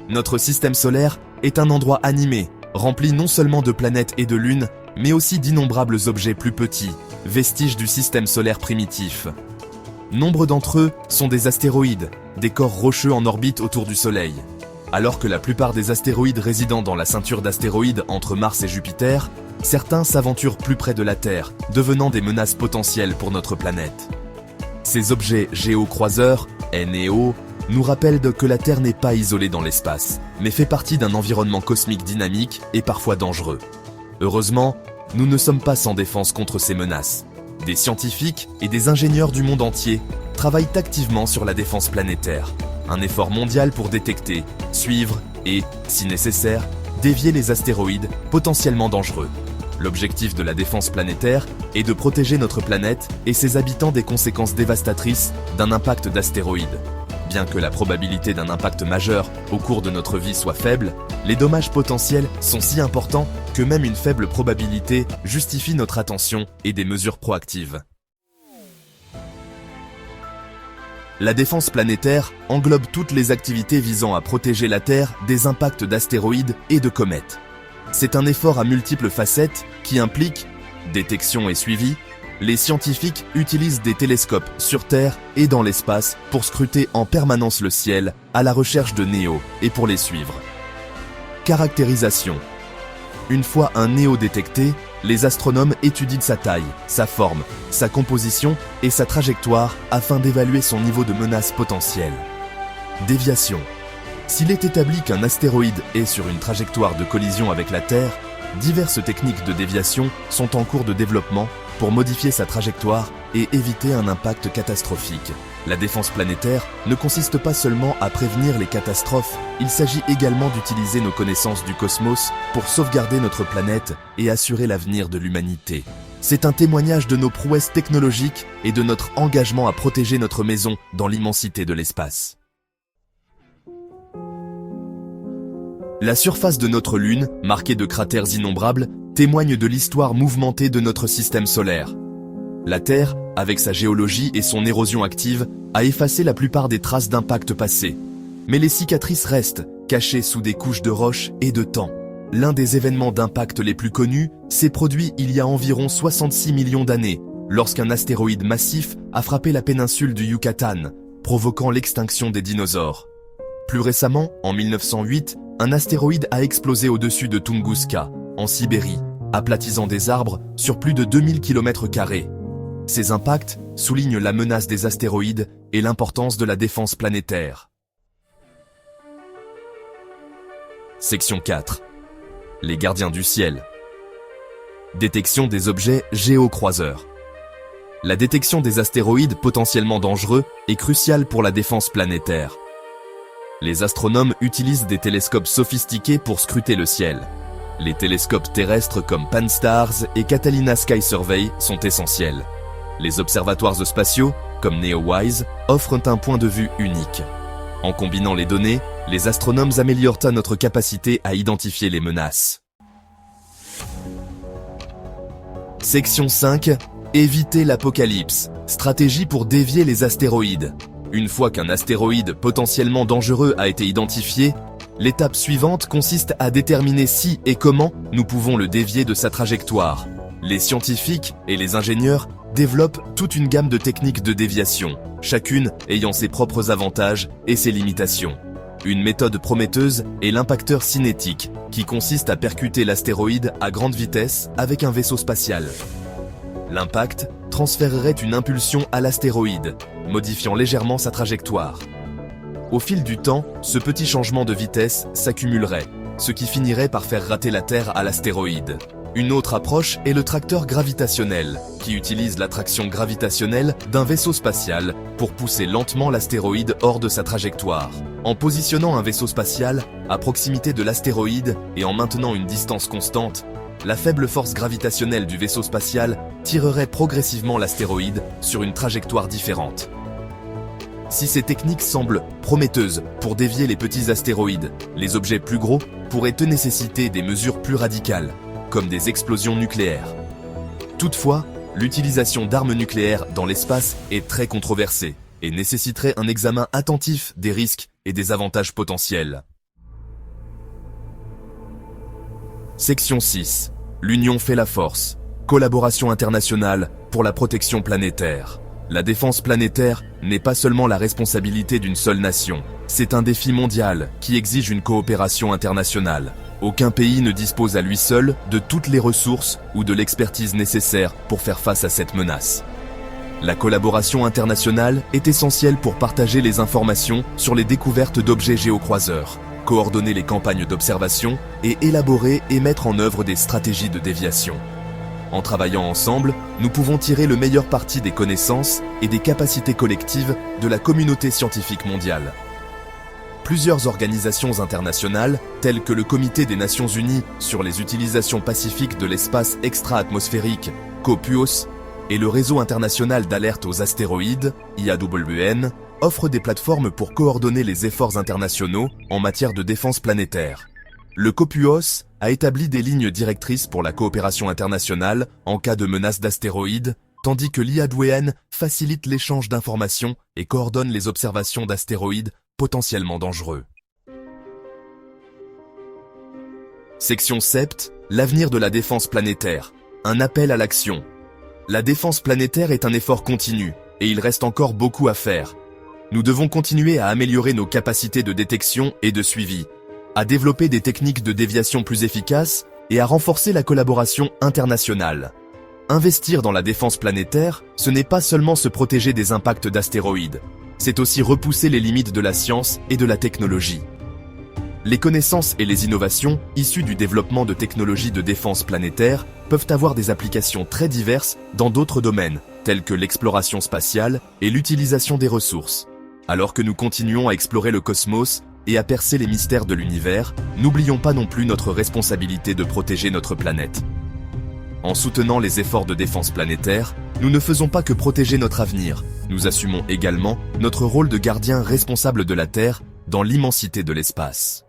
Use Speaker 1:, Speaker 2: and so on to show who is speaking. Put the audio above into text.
Speaker 1: Notre système solaire est un endroit animé, rempli non seulement de planètes et de lunes, mais aussi d'innombrables objets plus petits, vestiges du système solaire primitif. Nombre d'entre eux sont des astéroïdes, des corps rocheux en orbite autour du Soleil. Alors que la plupart des astéroïdes résidant dans la ceinture d'astéroïdes entre Mars et Jupiter, certains s'aventurent plus près de la Terre, devenant des menaces potentielles pour notre planète. Ces objets géocroiseurs, NEO, nous rappellent que la Terre n'est pas isolée dans l'espace, mais fait partie d'un environnement cosmique dynamique et parfois dangereux. Heureusement, nous ne sommes pas sans défense contre ces menaces. Des scientifiques et des ingénieurs du monde entier travaillent activement sur la défense planétaire. Un effort mondial pour détecter, suivre et, si nécessaire, dévier les astéroïdes potentiellement dangereux. L'objectif de la défense planétaire est de protéger notre planète et ses habitants des conséquences dévastatrices d'un impact d'astéroïdes. Bien que la probabilité d'un impact majeur au cours de notre vie soit faible, les dommages potentiels sont si importants que même une faible probabilité justifie notre attention et des mesures proactives. La défense planétaire englobe toutes les activités visant à protéger la Terre des impacts d'astéroïdes et de comètes. C'est un effort à multiples facettes qui implique détection et suivi. Les scientifiques utilisent des télescopes sur Terre et dans l'espace pour scruter en permanence le ciel à la recherche de NEO et pour les suivre. Caractérisation. Une fois un NEO détecté, les astronomes étudient sa taille, sa forme, sa composition et sa trajectoire afin d'évaluer son niveau de menace potentielle. Déviation. S'il est établi qu'un astéroïde est sur une trajectoire de collision avec la Terre, diverses techniques de déviation sont en cours de développement pour modifier sa trajectoire et éviter un impact catastrophique. La défense planétaire ne consiste pas seulement à prévenir les catastrophes, il s'agit également d'utiliser nos connaissances du cosmos pour sauvegarder notre planète et assurer l'avenir de l'humanité. C'est un témoignage de nos prouesses technologiques et de notre engagement à protéger notre maison dans l'immensité de l'espace. La surface de notre Lune, marquée de cratères innombrables, témoigne de l'histoire mouvementée de notre système solaire. La Terre, avec sa géologie et son érosion active, a effacé la plupart des traces d'impacts passés. Mais les cicatrices restent, cachées sous des couches de roches et de temps. L'un des événements d'impact les plus connus s'est produit il y a environ 66 millions d'années, lorsqu'un astéroïde massif a frappé la péninsule du Yucatan, provoquant l'extinction des dinosaures. Plus récemment, en 1908, un astéroïde a explosé au-dessus de Tunguska, en Sibérie, aplatisant des arbres sur plus de 2000 km². Ces impacts soulignent la menace des astéroïdes et l'importance de la défense planétaire. Section 4. Les gardiens du ciel. Détection des objets géocroiseurs. La détection des astéroïdes potentiellement dangereux est cruciale pour la défense planétaire. Les astronomes utilisent des télescopes sophistiqués pour scruter le ciel. Les télescopes terrestres comme Pan-STARRS et Catalina Sky Survey sont essentiels. Les observatoires spatiaux, comme NEOWISE, offrent un point de vue unique. En combinant les données, les astronomes améliorent notre capacité à identifier les menaces. Section 5. Éviter l'apocalypse. Stratégie pour dévier les astéroïdes. Une fois qu'un astéroïde potentiellement dangereux a été identifié, l'étape suivante consiste à déterminer si et comment nous pouvons le dévier de sa trajectoire. Les scientifiques et les ingénieurs développent toute une gamme de techniques de déviation, chacune ayant ses propres avantages et ses limitations. Une méthode prometteuse est l'impacteur cinétique, qui consiste à percuter l'astéroïde à grande vitesse avec un vaisseau spatial. L'impact transférerait une impulsion à l'astéroïde, modifiant légèrement sa trajectoire. Au fil du temps, ce petit changement de vitesse s'accumulerait, ce qui finirait par faire rater la Terre à l'astéroïde. Une autre approche est le tracteur gravitationnel, qui utilise l'attraction gravitationnelle d'un vaisseau spatial pour pousser lentement l'astéroïde hors de sa trajectoire. En positionnant un vaisseau spatial à proximité de l'astéroïde et en maintenant une distance constante, la faible force gravitationnelle du vaisseau spatial tirerait progressivement l'astéroïde sur une trajectoire différente. Si ces techniques semblent prometteuses pour dévier les petits astéroïdes, les objets plus gros pourraient nécessiter des mesures plus radicales, comme des explosions nucléaires. Toutefois, l'utilisation d'armes nucléaires dans l'espace est très controversée et nécessiterait un examen attentif des risques et des avantages potentiels. Section 6. L'union fait la force. Collaboration internationale pour la protection planétaire. La défense planétaire n'est pas seulement la responsabilité d'une seule nation. C'est un défi mondial qui exige une coopération internationale. Aucun pays ne dispose à lui seul de toutes les ressources ou de l'expertise nécessaire pour faire face à cette menace. La collaboration internationale est essentielle pour partager les informations sur les découvertes d'objets géocroiseurs, coordonner les campagnes d'observation et élaborer et mettre en œuvre des stratégies de déviation. En travaillant ensemble, nous pouvons tirer le meilleur parti des connaissances et des capacités collectives de la communauté scientifique mondiale. Plusieurs organisations internationales, telles que le Comité des Nations Unies sur les utilisations pacifiques de l'espace extra-atmosphérique, COPUOS, et le Réseau international d'alerte aux astéroïdes, IAWN, offrent des plateformes pour coordonner les efforts internationaux en matière de défense planétaire. Le COPUOS a établi des lignes directrices pour la coopération internationale en cas de menace d'astéroïdes, tandis que l'IAWN facilite l'échange d'informations et coordonne les observations d'astéroïdes potentiellement dangereux. Section 7. L'avenir de la défense planétaire. Un appel à l'action. La défense planétaire est un effort continu, et il reste encore beaucoup à faire. Nous devons continuer à améliorer nos capacités de détection et de suivi, à développer des techniques de déviation plus efficaces et à renforcer la collaboration internationale. Investir dans la défense planétaire, ce n'est pas seulement se protéger des impacts d'astéroïdes, c'est aussi repousser les limites de la science et de la technologie. Les connaissances et les innovations issues du développement de technologies de défense planétaire peuvent avoir des applications très diverses dans d'autres domaines, tels que l'exploration spatiale et l'utilisation des ressources. Alors que nous continuons à explorer le cosmos et à percer les mystères de l'univers, n'oublions pas non plus notre responsabilité de protéger notre planète. En soutenant les efforts de défense planétaire, nous ne faisons pas que protéger notre avenir, nous assumons également notre rôle de gardien responsable de la Terre dans l'immensité de l'espace.